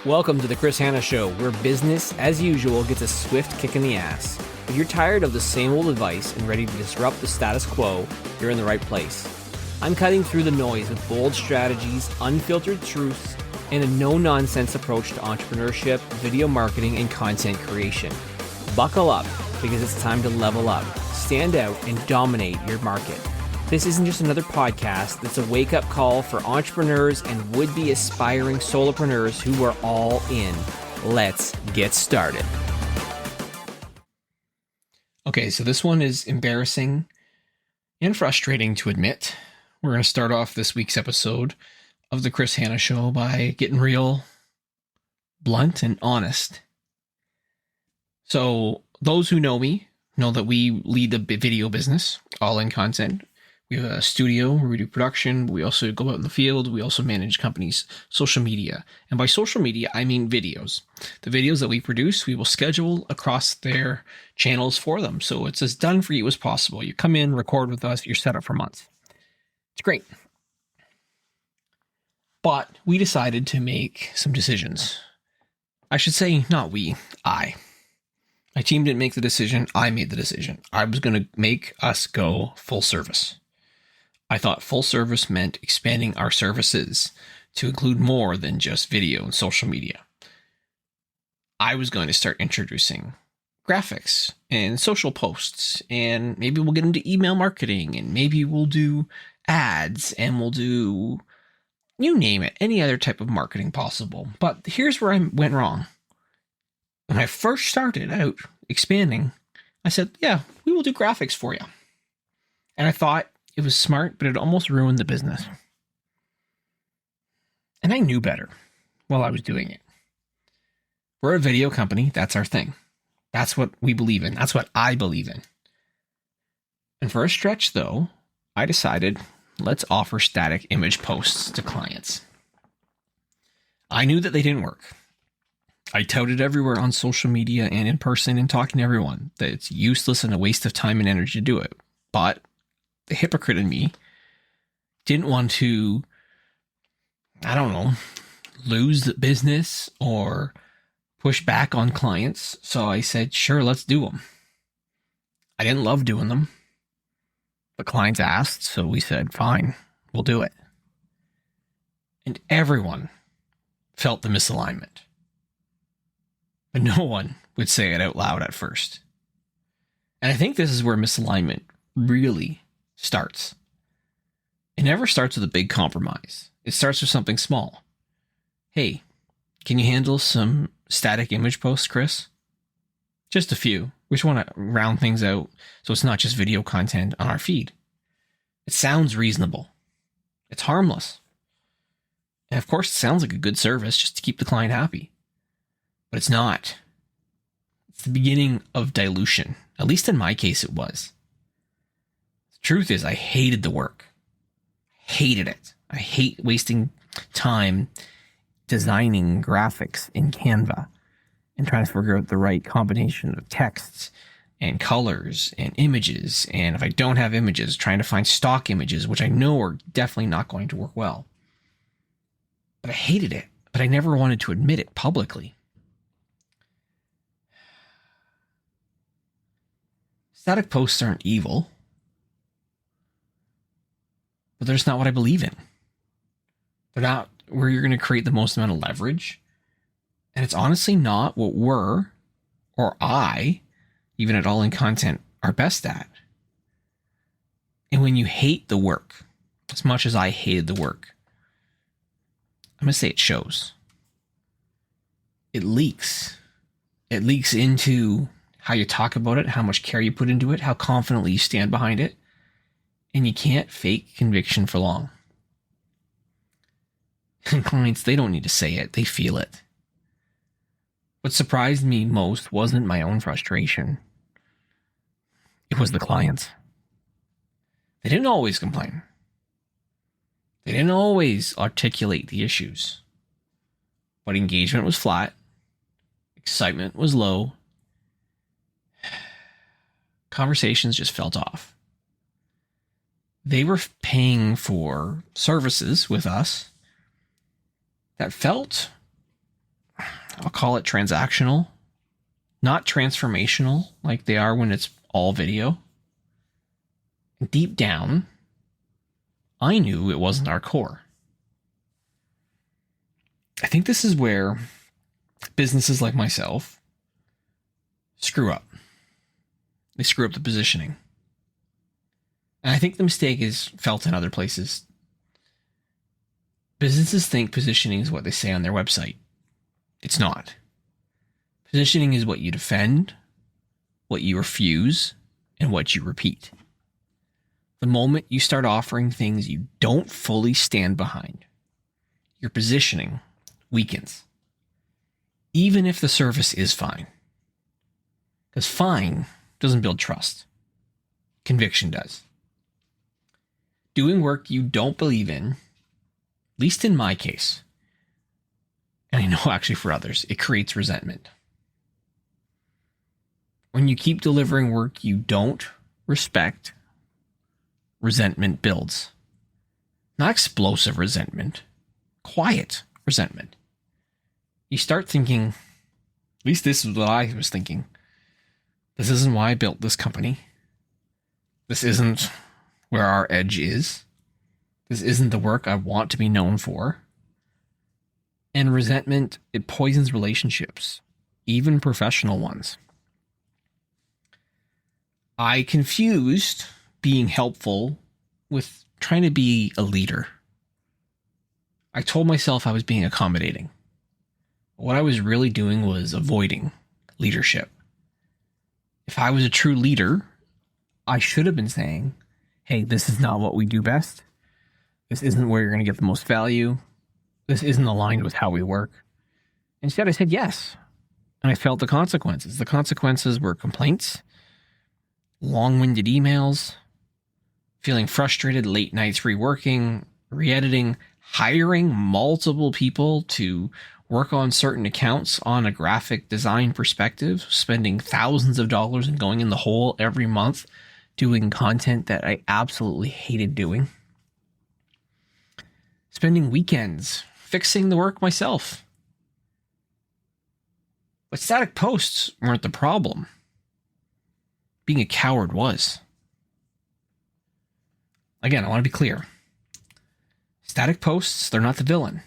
Welcome to the Hanna Show, where business, as usual, gets a swift kick in the ass. If you're tired of the same old advice and ready to disrupt the status quo, you're in the right place. I'm cutting through the noise with bold strategies, unfiltered truths, and a no-nonsense approach to entrepreneurship, video marketing, and content creation. Buckle up, because it's time to level up, stand out, and dominate your market. This isn't just another podcast, it's a wake-up call for entrepreneurs and would-be aspiring solopreneurs who are all in. Let's get started. Okay, so this one is embarrassing and frustrating to admit. We're going to start off this week's episode of the Hanna Show by getting real blunt and honest. So those who know me know that we lead the video business, all in content. We have a studio where we do production. We also go out in the field. We also manage companies' social media. And by social media, I mean videos. The videos that we produce, we will schedule across their channels for them. So it's as done for you as possible. You come in, record with us, you're set up for months. It's great. But we decided to make some decisions. I should say, not we, I. My team didn't make the decision. I made the decision. I was going to make us go full service. I thought full service meant expanding our services to include more than just video and social media. I was going to start introducing graphics and social posts, and maybe we'll get into email marketing, and maybe we'll do ads, and we'll do, you name it, any other type of marketing possible. But here's where I went wrong. When I first started out expanding, I said, yeah, we will do graphics for you. And I thought it was smart, but it almost ruined the business. And I knew better while I was doing it. We're a video company. That's our thing. That's what we believe in. That's what I believe in. And for a stretch, though, I decided, let's offer static image posts to clients. I knew that they didn't work. I touted everywhere on social media and in person and talking to everyone that it's useless and a waste of time and energy to do it. But the hypocrite in me didn't want to, lose the business or push back on clients. So I said, sure, let's do them. I didn't love doing them, but clients asked. So we said, fine, we'll do it. And everyone felt the misalignment, but no one would say it out loud at first. And I think this is where misalignment really starts. It never starts with a big compromise. It starts with something small. Hey, can you handle some static image posts, Chris? Just a few. We just want to round things out so it's not just video content on our feed. It sounds reasonable. It's harmless. And of course, it sounds like a good service just to keep the client happy. But it's not. It's the beginning of dilution. At least in my case, it was. Truth is, I hated the work. Hated it. I hate wasting time designing graphics in Canva and trying to figure out the right combination of texts and colors and images. And if I don't have images, trying to find stock images, which I know are definitely not going to work well. But I hated it, but I never wanted to admit it publicly. Static posts aren't evil. But that's not what I believe in. They're not where you're going to create the most amount of leverage. And it's honestly not what we're, or I, even at All In Content, are best at. And when you hate the work, as much as I hated the work, I'm going to say it shows. It leaks. It leaks into how you talk about it, how much care you put into it, how confidently you stand behind it. And you can't fake conviction for long. And clients, they don't need to say it. They feel it. What surprised me most wasn't my own frustration. It was the clients. They didn't always complain. They didn't always articulate the issues. But engagement was flat. Excitement was low. Conversations just felt off. They were paying for services with us that felt I'll call it transactional, not transformational like they are when it's all video. Deep down, I knew it wasn't our core. I think this is where businesses like myself screw up. They screw up the positioning. And I think the mistake is felt in other places. Businesses think positioning is what they say on their website. It's not. Positioning is what you defend, what you refuse, and what you repeat. The moment you start offering things you don't fully stand behind, your positioning weakens. Even if the service is fine. Because fine doesn't build trust. Conviction does. Doing work you don't believe in, at least in my case, and I know actually for others, it creates resentment. When you keep delivering work you don't respect, resentment builds. Not explosive resentment, quiet resentment. You start thinking, at least this is what I was thinking, this isn't why I built this company. This isn't where our edge is. This isn't the work I want to be known for. And resentment, it poisons relationships, even professional ones. I confused being helpful with trying to be a leader. I told myself I was being accommodating. What I was really doing was avoiding leadership. If I was a true leader, I should have been saying, hey, this is not what we do best. This isn't where you're going to get the most value. This isn't aligned with how we work. Instead, I said yes. And I felt the consequences. The consequences were complaints, long-winded emails, feeling frustrated, late nights reworking, re-editing, hiring multiple people to work on certain accounts on a graphic design perspective, spending thousands of dollars and going in the hole every month doing content that I absolutely hated doing. Spending weekends fixing the work myself. But static posts weren't the problem. Being a coward was. Again, I want to be clear. Static posts, they're not the villain.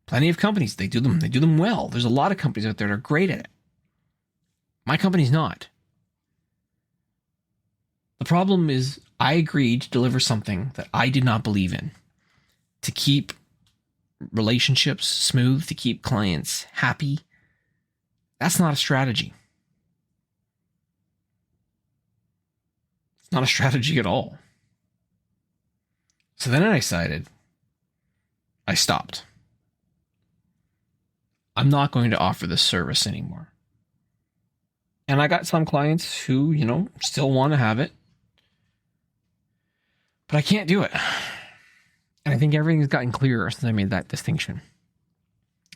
Plenty of companies, they do them well. There's a lot of companies out there that are great at it. My company's not. The problem is I agreed to deliver something that I did not believe in, to keep relationships smooth, to keep clients happy. That's not a strategy. It's not a strategy at all. So then I decided I stopped. I'm not going to offer this service anymore. And I got some clients who, still want to have it. But I can't do it. And I think everything's gotten clearer since I made that distinction.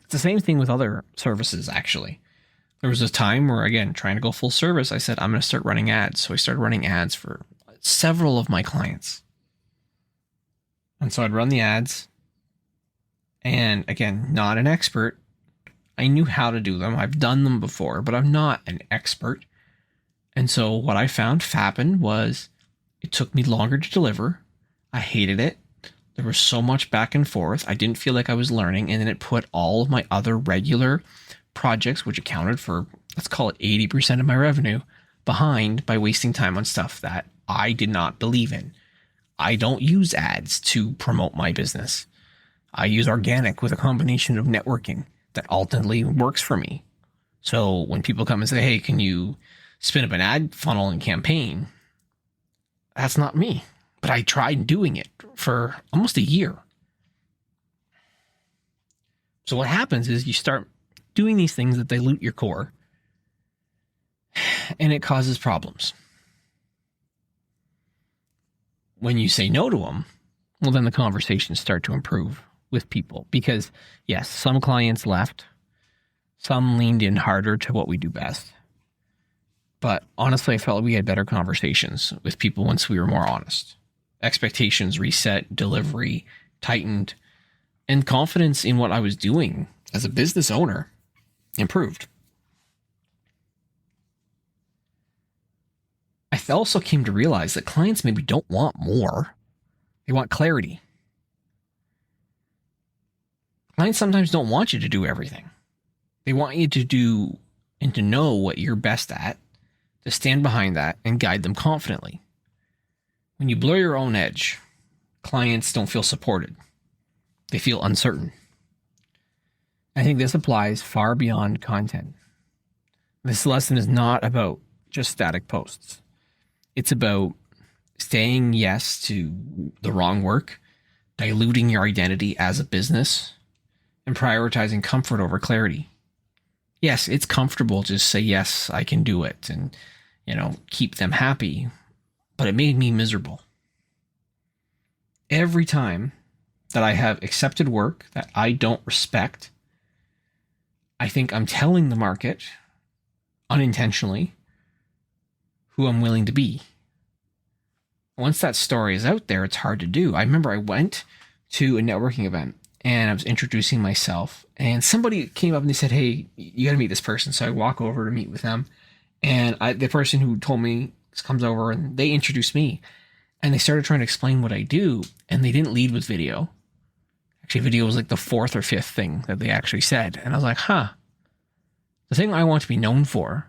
It's the same thing with other services, actually. There was a time where, again, trying to go full service, I said, I'm going to start running ads. So I started running ads for several of my clients. And so I'd run the ads. And again, not an expert. I knew how to do them. I've done them before, but I'm not an expert. And so what I found happened was it took me longer to deliver. I hated it. There was so much back and forth. I didn't feel like I was learning. And then it put all of my other regular projects, which accounted for, let's call it 80% of my revenue, behind by wasting time on stuff that I did not believe in. I don't use ads to promote my business. I use organic with a combination of networking that ultimately works for me. So when people come and say, hey, can you spin up an ad funnel and campaign? That's not me. But I tried doing it for almost a year. So what happens is you start doing these things that dilute your core, and it causes problems. When you say no to them, well, then the conversations start to improve with people. Because, yes, some clients left. Some leaned in harder to what we do best. But honestly, I felt like we had better conversations with people once we were more honest. Expectations reset, delivery tightened, and confidence in what I was doing as a business owner improved. I also came to realize that clients maybe don't want more. They want clarity. Clients sometimes don't want you to do everything. They want you to do and to know what you're best at, to stand behind that and guide them confidently. When you blur your own edge, clients don't feel supported. They feel uncertain. I think this applies far beyond content. This lesson is not about just static posts. It's about saying yes to the wrong work, diluting your identity as a business, and prioritizing comfort over clarity. Yes, it's comfortable to just say, yes, I can do it and, keep them happy, but it made me miserable. Every time that I have accepted work that I don't respect, I think I'm telling the market unintentionally who I'm willing to be. Once that story is out there, it's hard to do. I remember I went to a networking event and I was introducing myself, and somebody came up and they said, hey, you got to meet this person. So I walk over to meet with them, and the person who told me comes over and they introduced me, and they started trying to explain what I do, and they didn't lead with video. Actually, video was like the fourth or fifth thing that they actually said. And I was like, the thing I want to be known for,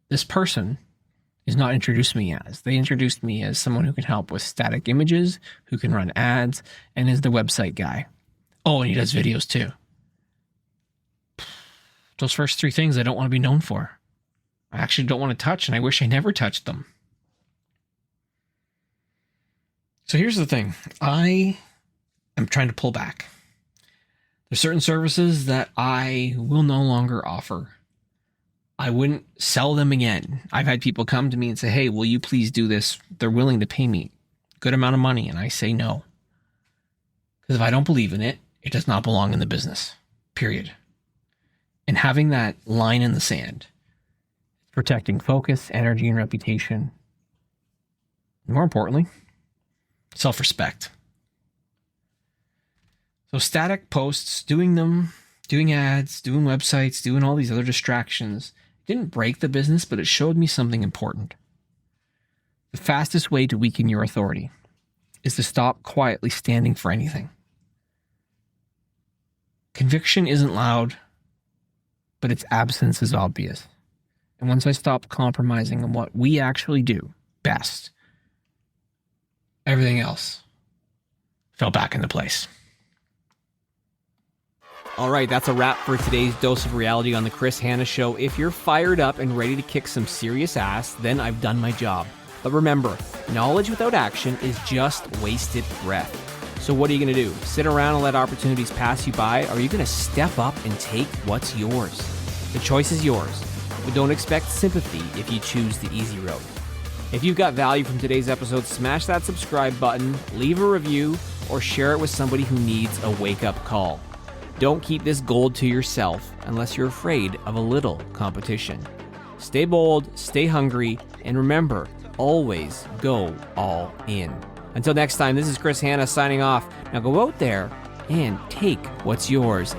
this person is not introduced me as. They introduced me as someone who can help with static images, who can run ads, and is the website guy. Oh, and he does videos too. Those first three things I don't want to be known for. I actually don't want to touch, and I wish I never touched them. So here's the thing. I am trying to pull back. There's certain services that I will no longer offer. I wouldn't sell them again. I've had people come to me and say, hey, will you please do this? They're willing to pay me a good amount of money, and I say no. Because if I don't believe in it, it does not belong in the business, period. And having that line in the sand, protecting focus, energy, and reputation. More importantly, self-respect. So static posts, doing them, doing ads, doing websites, doing all these other distractions, didn't break the business, but it showed me something important. The fastest way to weaken your authority is to stop quietly standing for anything. Conviction isn't loud, but its absence is obvious. And once I stopped compromising on what we actually do best, everything else fell back into place. All right, that's a wrap for today's dose of reality on the Chris Hanna Show. If you're fired up and ready to kick some serious ass, then I've done my job. But remember, knowledge without action is just wasted breath. So what are you going to do? Sit around and let opportunities pass you by? Or are you going to step up and take what's yours? The choice is yours, but don't expect sympathy if you choose the easy road. If you've got value from today's episode, smash that subscribe button, leave a review, or share it with somebody who needs a wake-up call. Don't keep this gold to yourself unless you're afraid of a little competition. Stay bold, stay hungry, and remember, always go all in. Until next time, this is Chris Hanna signing off. Now go out there and take what's yours